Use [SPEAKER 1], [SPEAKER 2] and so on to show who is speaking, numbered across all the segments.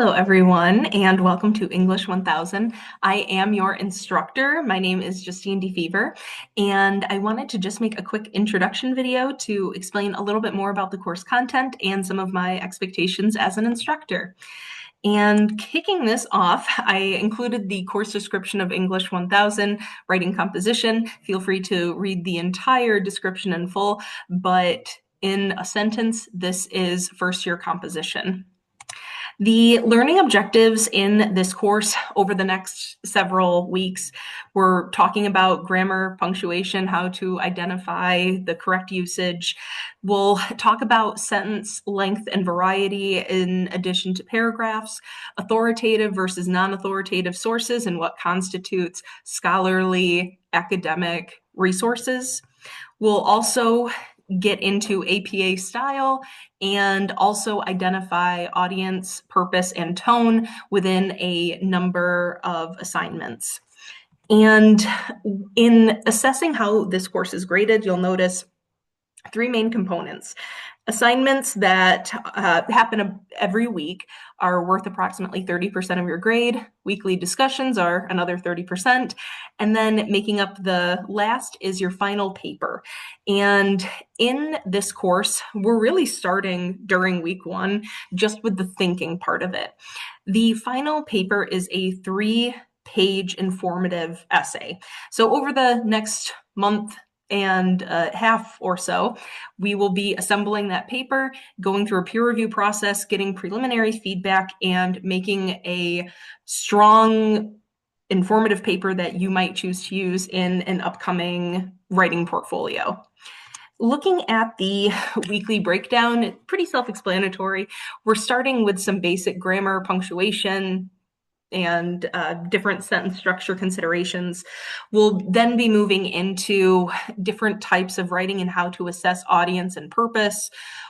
[SPEAKER 1] Hello, everyone, and welcome to English 1000. I am your instructor. My name is Justine DeFever, and I wanted to just make a quick introduction video to explain a little bit more about the course content and some of my expectations as an instructor. And kicking this off, I included the course description of English 1000, writing composition. Feel free to read the entire description in full, but in a sentence, this is first year composition. The learning objectives in this course over the next several weeks, we're talking about grammar, punctuation, how to identify the correct usage. We'll talk about sentence length and variety in addition to paragraphs, authoritative versus non-authoritative sources, and what constitutes scholarly academic resources. We'll also get into APA style and also identify audience, purpose, and tone within a number of assignments. And in assessing how this course is graded, you'll notice three main components. Assignments that happen every week are worth approximately 30% of your grade. Weekly discussions are another 30%. And then making up the last is your final paper. And in this course, we're really starting during week one, just with the thinking part of it. The final paper is a 3-page informative essay. So over the next month and half or so, we will be assembling that paper, going through a peer review process, getting preliminary feedback, and making a strong, informative paper that you might choose to use in an upcoming writing portfolio. Looking at the weekly breakdown, pretty self-explanatory. We're starting with some basic grammar, punctuation, and different sentence structure considerations. We'll then be moving into different types of writing and how to assess audience and purpose.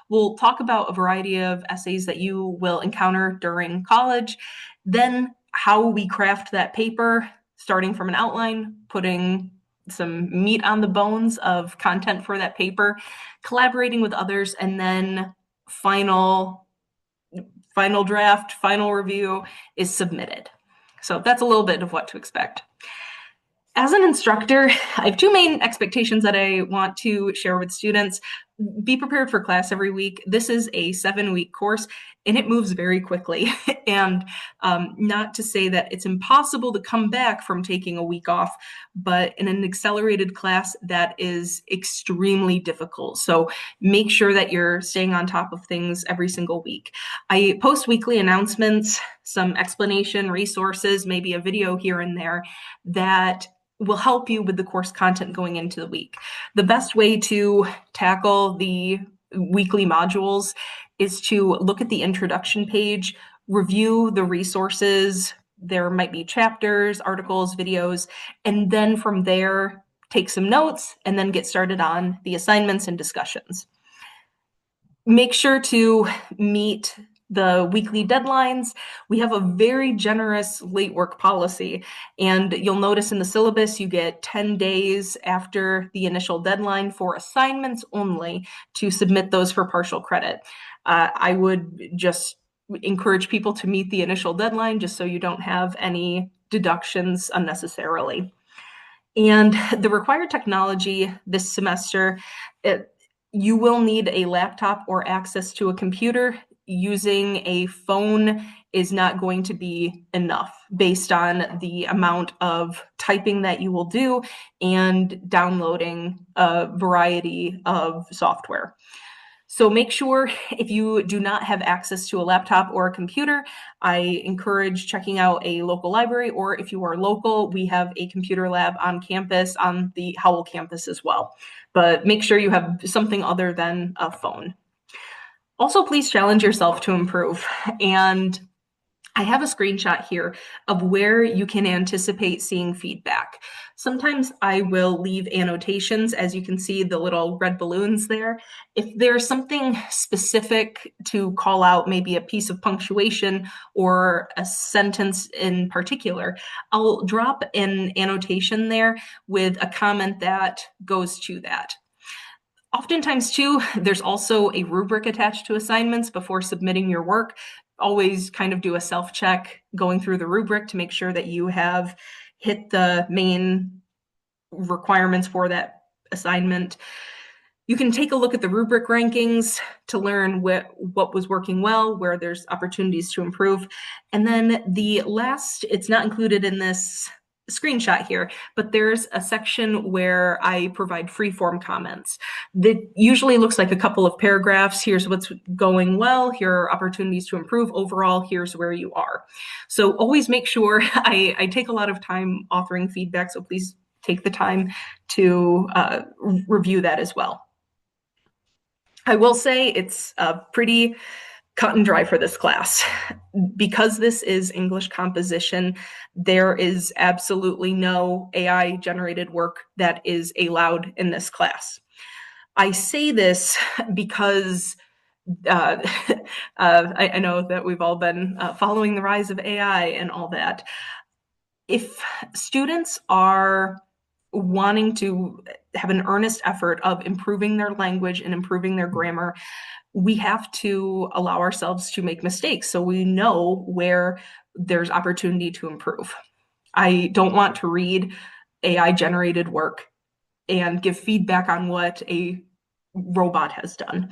[SPEAKER 1] We'll talk about a variety of essays that you will encounter during college, then how we craft that paper, starting from an outline, putting some meat on the bones of content for that paper, collaborating with others, and then final draft, final review is submitted. So that's a little bit of what to expect. As an instructor, I have two main expectations that I want to share with students. Be prepared for class every week. This is a 7-week course, and it moves very quickly. And not to say that it's impossible to come back from taking a week off, but in an accelerated class, that is extremely difficult. So make sure that you're staying on top of things every single week. I post weekly announcements, some explanation, resources, maybe a video here and there that will help you with the course content going into the week. The best way to tackle the weekly modules is to look at the introduction page, review the resources. There might be chapters, articles, videos, and then from there, take some notes and then get started on the assignments and discussions. Make sure to meet the weekly deadlines. We have a very generous late work policy, and you'll notice in the syllabus you get 10 days after the initial deadline for assignments only to submit those for partial credit. I would just encourage people to meet the initial deadline just so you don't have any deductions unnecessarily. And the required technology this semester, you will need a laptop or access to a computer. Using a phone is not going to be enough based on the amount of typing that you will do and downloading a variety of software. So make sure if you do not have access to a laptop or a computer, I encourage checking out a local library, or if you are local, we have a computer lab on campus, on the Howell campus as well. But make sure you have something other than a phone. Also, please challenge yourself to improve. And I have a screenshot here of where you can anticipate seeing feedback. Sometimes I will leave annotations, as you can see the little red balloons there. If there's something specific to call out, maybe a piece of punctuation or a sentence in particular, I'll drop an annotation there with a comment that goes to that. Oftentimes, too, there's also a rubric attached to assignments before submitting your work. always kind of do a self-check going through the rubric to make sure that you have hit the main requirements for that assignment. You can take a look at the rubric rankings to learn what was working well, where there's opportunities to improve. And then the last, it's not included in this screenshot here, but there's a section where I provide free-form comments. That usually looks like a couple of paragraphs. Here's what's going well. Here are opportunities to improve. Overall, here's where you are. So always make sure, I take a lot of time authoring feedback, so please take the time to review that as well. I will say it's pretty cut and dry for this class. Because this is English composition, there is absolutely no AI generated work that is allowed in this class. I say this because I know that we've all been following the rise of AI and all that. If students are wanting to have an earnest effort of improving their language and improving their grammar, we have to allow ourselves to make mistakes so we know where there's opportunity to improve. I don't want to read AI generated work and give feedback on what a robot has done.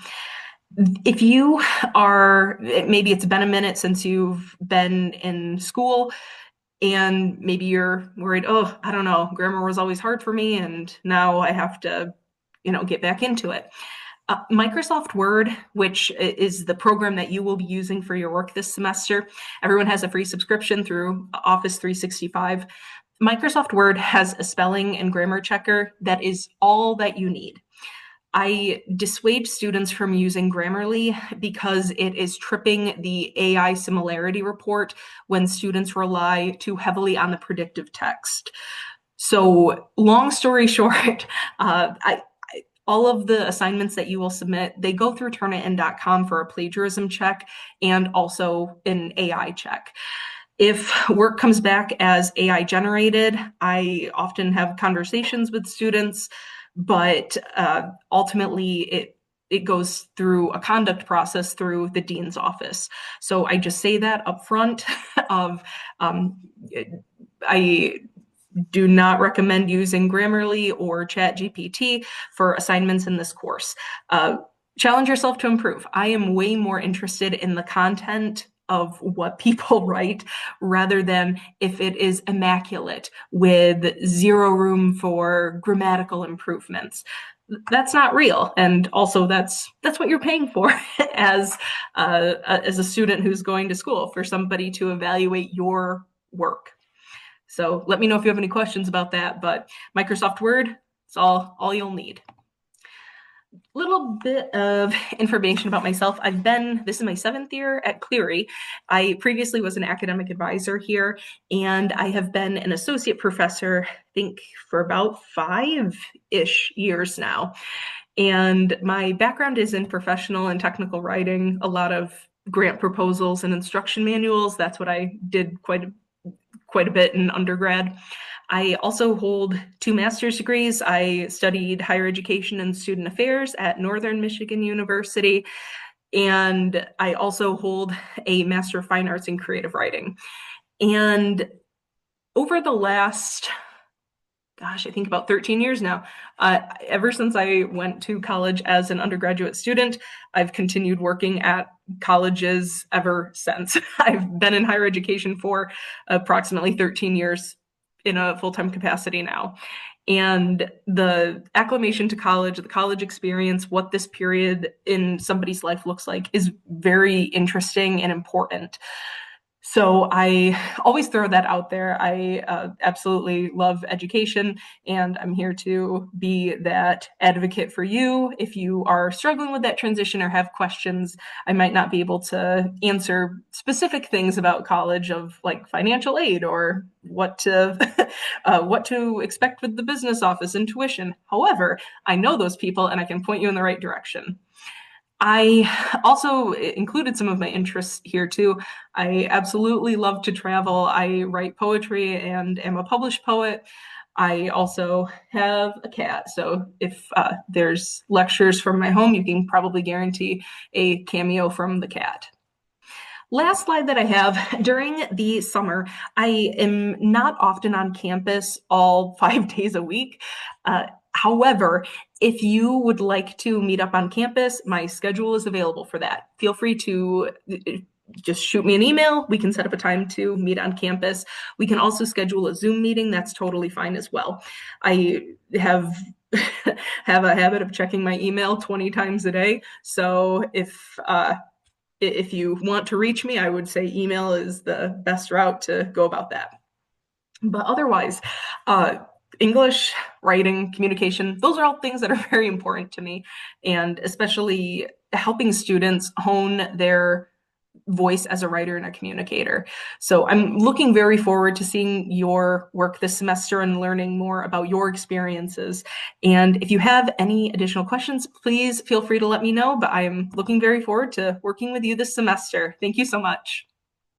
[SPEAKER 1] If you are, maybe it's been a minute since you've been in school, and maybe you're worried, oh, I don't know, grammar was always hard for me, and now I have to, get back into it. Microsoft Word, which is the program that you will be using for your work this semester, everyone has a free subscription through Office 365. Microsoft Word has a spelling and grammar checker that is all that you need. I dissuade students from using Grammarly because it is tripping the AI similarity report when students rely too heavily on the predictive text. So long story short, all of the assignments that you will submit, they go through turnitin.com for a plagiarism check and also an AI check. If work comes back as AI generated, I often have conversations with students, but ultimately it goes through a conduct process through the dean's office. So I just say that up front of I do not recommend using Grammarly or ChatGPT for assignments in this course. Challenge yourself to improve. I am way more interested in the content of what people write rather than if it is immaculate with zero room for grammatical improvements. That's not real, and also that's what you're paying for as a student who's going to school, for somebody to evaluate your work. So let me know if you have any questions about that, but Microsoft Word, it's all you'll need. Little bit of information about myself. This is my 7th year at Cleary. I previously was an academic advisor here, and I have been an associate professor, I think, for about 5-ish years now. And my background is in professional and technical writing, a lot of grant proposals and instruction manuals. That's what I did quite a bit in undergrad. I also hold 2 master's degrees. I studied higher education and student affairs at Northern Michigan University, and I also hold a Master of Fine Arts in creative writing. And over the last, I think about 13 years now, ever since I went to college as an undergraduate student, I've continued working at colleges ever since. I've been in higher education for approximately 13 years in a full-time capacity now. And the acclimation to college, the college experience, what this period in somebody's life looks like is very interesting and important. So I always throw that out there. I absolutely love education, and I'm here to be that advocate for you. If you are struggling with that transition or have questions, I might not be able to answer specific things about college, of like financial aid or what to expect with the business office and tuition. However, I know those people and I can point you in the right direction. I also included some of my interests here too. I absolutely love to travel. I write poetry and am a published poet. I also have a cat. So if there's lectures from my home, you can probably guarantee a cameo from the cat. Last slide that I have, during the summer, I am not often on campus all 5 days a week. However, if you would like to meet up on campus, my schedule is available for that. Feel free to just shoot me an email. We can set up a time to meet on campus. We can also schedule a Zoom meeting. That's totally fine as well. I have have a habit of checking my email 20 times a day. So if you want to reach me, I would say email is the best route to go about that. But otherwise, uh, English, writing, communication, those are all things that are very important to me, and especially helping students hone their voice as a writer and a communicator. So I'm looking very forward to seeing your work this semester and learning more about your experiences. And if you have any additional questions, please feel free to let me know, but I'm looking very forward to working with you this semester. Thank you so much.